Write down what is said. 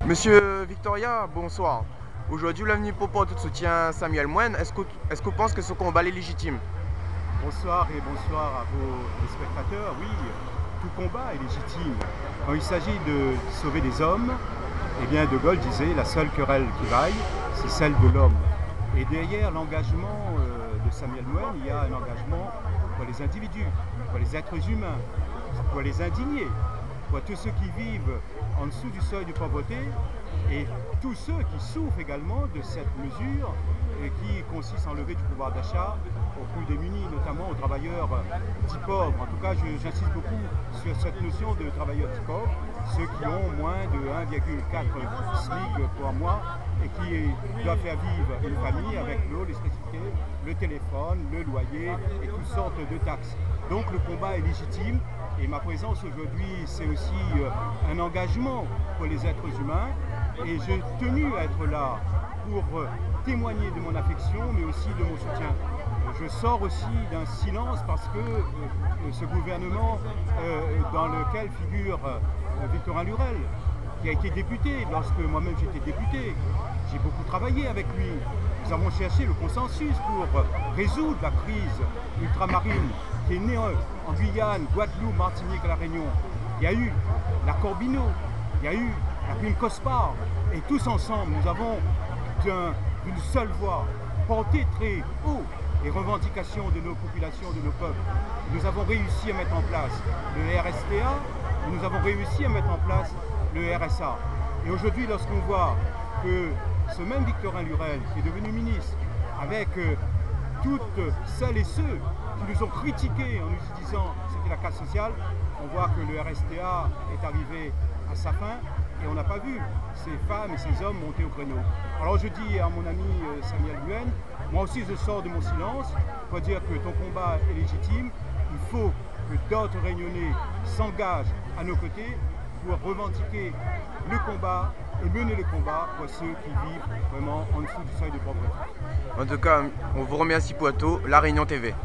Monsieur Victoria, bonsoir. Aujourd'hui, l'avenir pour porter de soutien Samuel Moine. Est-ce que vous pensez que ce combat est légitime? Bonsoir et bonsoir à vos spectateurs. Oui, tout combat est légitime. Quand il s'agit de sauver des hommes, eh bien De Gaulle disait la seule querelle qui vaille, c'est celle de l'homme. Et derrière l'engagement de Samuel Moine, il y a un engagement pour les individus, pour les êtres humains, pour les indignés, pour tous ceux qui vivent en dessous du seuil de pauvreté et tous ceux qui souffrent également de cette mesure qui consiste à enlever du pouvoir d'achat aux plus démunis, notamment aux travailleurs dits pauvres. En tout cas, j'insiste beaucoup sur cette notion de travailleurs dits pauvres, ceux qui ont moins de 1,4 SMIC par mois et qui doivent faire vivre une famille avec l'eau, l'électricité, le téléphone, le loyer et toutes sortes de taxes. Donc le combat est légitime et ma présence aujourd'hui, c'est aussi un engagement pour les êtres humains et j'ai tenu à être là pour témoigner de mon affection mais aussi de mon soutien. Je sors aussi d'un silence parce que ce gouvernement dans lequel figure Victorin Lurel, qui a été député lorsque moi-même j'étais député, j'ai beaucoup travaillé avec lui. Nous avons cherché le consensus pour résoudre la crise ultramarine qui est née en Guyane, Guadeloupe, Martinique et La Réunion. Il y a eu la Corbino, il y a eu la prime COSPAR et tous ensemble nous avons d'une seule voix porté très haut les revendications de nos populations, de nos peuples. Nous avons réussi à mettre en place le RSTA et nous avons réussi à mettre en place le RSA. Et aujourd'hui, lorsqu'on voit que ce même Victorin Lurel, qui est devenu ministre, avec toutes celles et ceux qui nous ont critiqués en nous disant que c'était la casse sociale, on voit que le RSTA est arrivé à sa fin et on n'a pas vu ces femmes et ces hommes monter au créneau. Alors je dis à mon ami Samuel Moine, moi aussi je sors de mon silence pour dire que ton combat est légitime, il faut que d'autres Réunionnais s'engagent à nos côtés pour revendiquer le combat et mener le combat pour ceux qui vivent vraiment en dessous du seuil de pauvreté. En tout cas, on vous remercie pour tout. La Réunion TV.